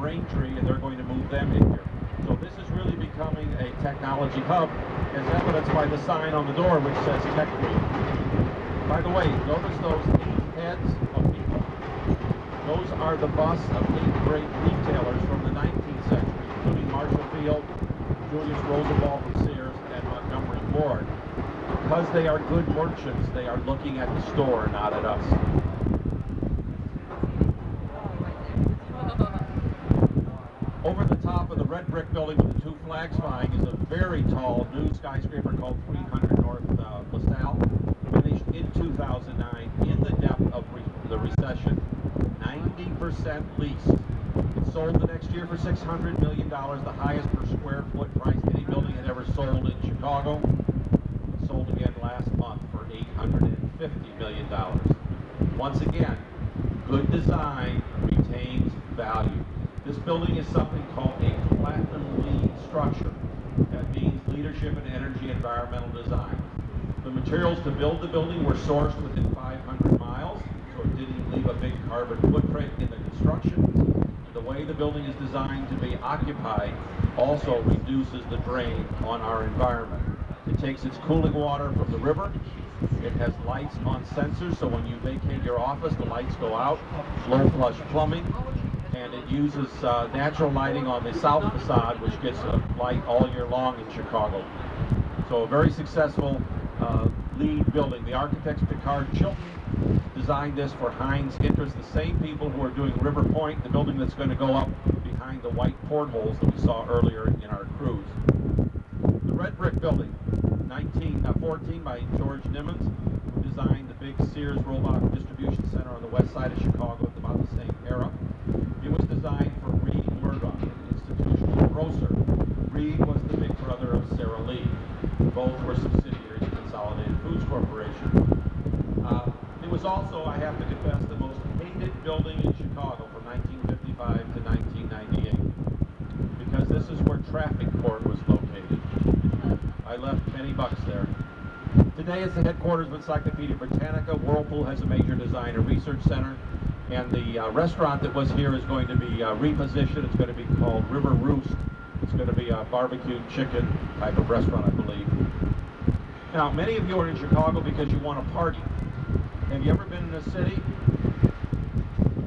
Braintree, and they're going to move them in here. So this is really becoming a technology hub, as evidenced by the sign on the door which says Tech Week. By the way, notice those 8 heads of people. Those are the busts of 8 great retailers from the 19th century, including Marshall Field, Julius Rosenwald from Sears, and Montgomery Ward. Because they are good merchants, they are looking at the store, not at us. Over the top of the red brick building with the 2 flags flying is a very tall new skyscraper called 300 North LaSalle, finished in 2009 in the depth of the recession, 90% leased. It sold the next year for $600 million, the highest per square foot price any building had ever sold in Chicago. It sold again last month for $850 million. Once again, good design retains value. This building is something called a Platinum LEED structure. That means leadership in energy environmental design. The materials to build the building were sourced within 500 miles, so it didn't leave a big carbon footprint in the construction. The way the building is designed to be occupied also reduces the drain on our environment. It takes its cooling water from the river. It has lights on sensors, so when you vacate your office, the lights go out. Low flush plumbing. And it uses natural lighting on the south facade, which gets light all year long in Chicago. So a very successful LEED building. The architects Picard Chilton designed this for Heinz Interest, the same people who are doing River Point, the building that's going to go up behind the white portholes that we saw earlier in our cruise. The red brick building, 1914 by George Nimmons, who designed the big Sears Roebuck distribution center on the west side of Chicago at about the same era. It was designed for Reed Murdoch, an institutional grocer. Reed was the big brother of Sara Lee. Both were subsidiaries of Consolidated Foods Corporation. It was also, I have to confess, the most hated building in Chicago from 1955 to 1998, because this is where Traffic Court was located. I left many bucks there. Today it's the headquarters of Encyclopedia Britannica. Whirlpool has a major design and research center. And the restaurant that was here is going to be repositioned. It's going to be called River Roost. It's going to be a barbecued chicken type of restaurant, I believe. Now, many of you are in Chicago because you want to party. Have you ever been in a city?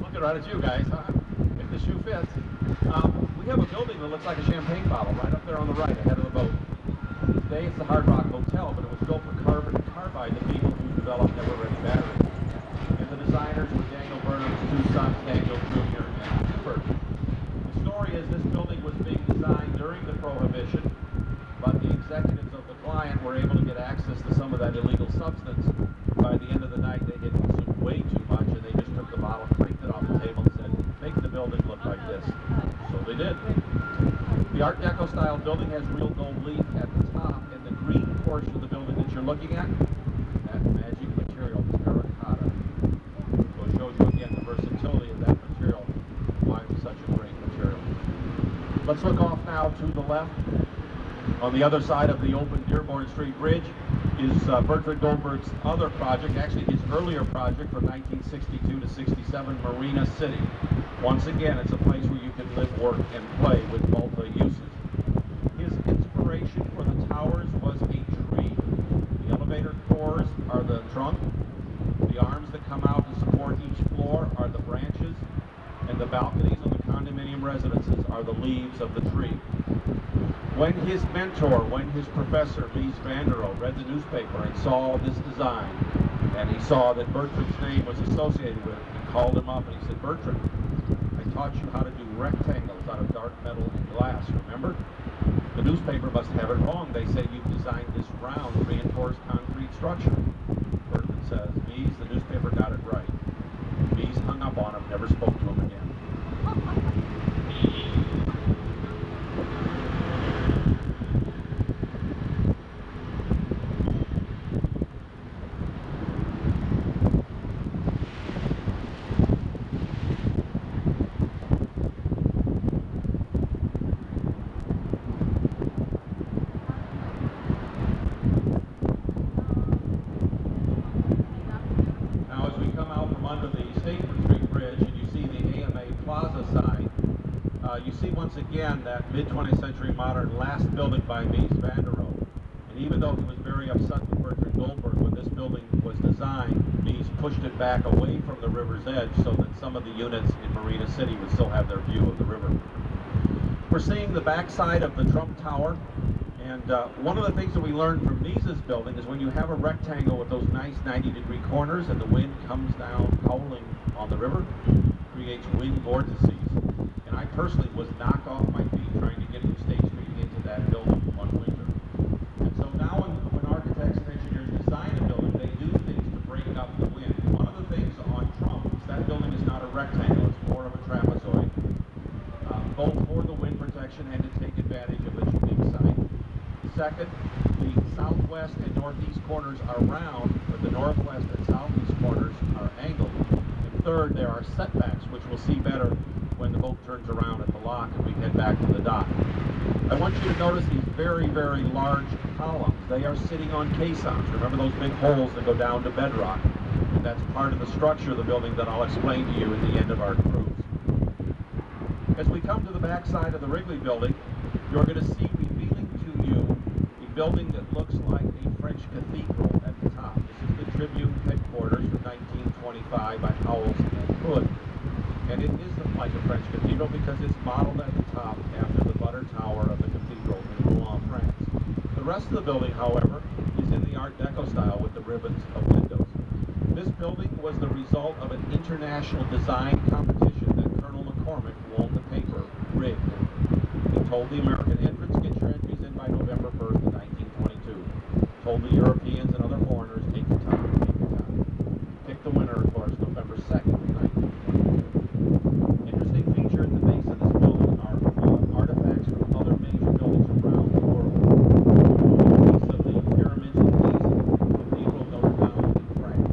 Looking right at you guys, huh? If the shoe fits. We have a building that looks like a champagne bottle right up there on the right, ahead of the boat. Today it's the Hard Rock Hotel, but it was built for carbon carbide, the people who developed never-ready batteries. And the designers were Daniel Burnham's 2 sons, Daniel Jr. and Hubert. The story is this building was being designed during the Prohibition, but the executives of the client were able to get access to some of that illegal substance. By the end of the night, they had consumed way too much, and they just took the bottle, cranked it off the table, and said, make the building look like this. So they did. The Art Deco style building has real gold leaf at the top, and the green portion of the building that you're looking at, that magic material, terracotta. So it shows you again the versatility of that material, why it was such a great material. Let's look off now to the left. On the other side of the open Dearborn Street Bridge is Bertrand Goldberg's other project, actually his earlier project from 1962 to 67, Marina City. Once again, it's a place where you can live, work, and play with multi-uses. His inspiration for the towers was a tree. The elevator cores are the trunk. The arms that come out to support each floor are the branches. And the balconies of the condominium residences are the leaves of the tree. When his mentor, when his professor, Mies van der Rohe, read the newspaper and saw this design, and he saw that Bertrand's name was associated with it, he called him up and he said, Bertrand, I taught you how to do rectangles out of dark metal and glass, remember? The newspaper must have it wrong. They say you've designed this round, reinforced concrete structure. Bertrand says, Mies, the newspaper got it right. Mies hung up on him, never spoke to him again. Under the State Street Bridge, you see once again that mid-20th century modern last building by Mies van der Rohe. And even though he was very upset with Bertrand Goldberg when this building was designed, Mies pushed it back away from the river's edge so that some of the units in Marina City would still have their view of the river. We're seeing the backside of the Trump Tower. And one of the things that we learned from Mies's building is when you have a rectangle with those nice 90-degree corners and the wind comes down howling on the river, creates wind vortices. And I personally was knocked off my feet trying to get from State Street into that building one winter. And so now when architects and engineers design a building, they do things to break up the wind. One of the things on Trump is that building is not a rectangle, it's more of a trapezoid, both for the wind protection and to take advantage of its unique site. Second, the southwest and northeast corners are round, but the northwest and southeast corners are angled. And third, there are setbacks, which we'll see better when the boat turns around at the lock and we head back to the dock. I want you to notice these very, very large columns. They are sitting on caissons. Remember those big holes that go down to bedrock? And that's part of the structure of the building that I'll explain to you at the end of our cruise. As we come to the back side of the Wrigley building, you're going to see revealing to you a building that looks like a French cathedral at the top. This is the Tribune headquarters from 1925 by Howells and Hood. And it isn't like a French cathedral because it's modeled at the top after the butter tower of the cathedral in Rouen, France. The rest of the building, however, is in the Art Deco style with the ribbons of windows. This building was the result of an international design competition that Colonel McCormick won the paper rigged. He told the American entrants, get your entries in by November 1st of 1922. Told the Europeans and other foreigners, take your time, take your time. Picked the winner, of course, November 2nd of 1922. Interesting feature at the base of this building are artifacts from other major buildings around the world. A piece of the pyramids in Giza, the Cathedral of Notre Dame in France,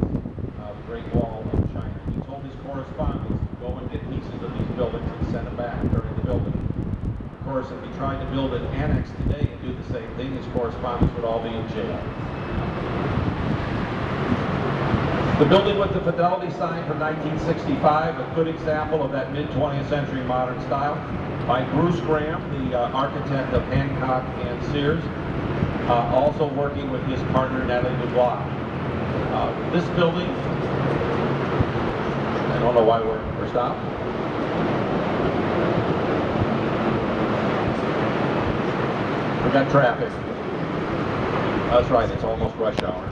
the Great Wall of China. He told his correspondents to go and get pieces of these buildings and send them back during the building. Of course, if he tried to build an annex today and do the same thing, his correspondents would all be in jail. The building with the Fidelity sign from 1965, a good example of that mid-20th century modern style, by Bruce Graham, the architect of Hancock and Sears, also working with his partner Natalie Dubois. This building, I don't know why we're stopped. We got traffic. That's right, it's almost rush hour.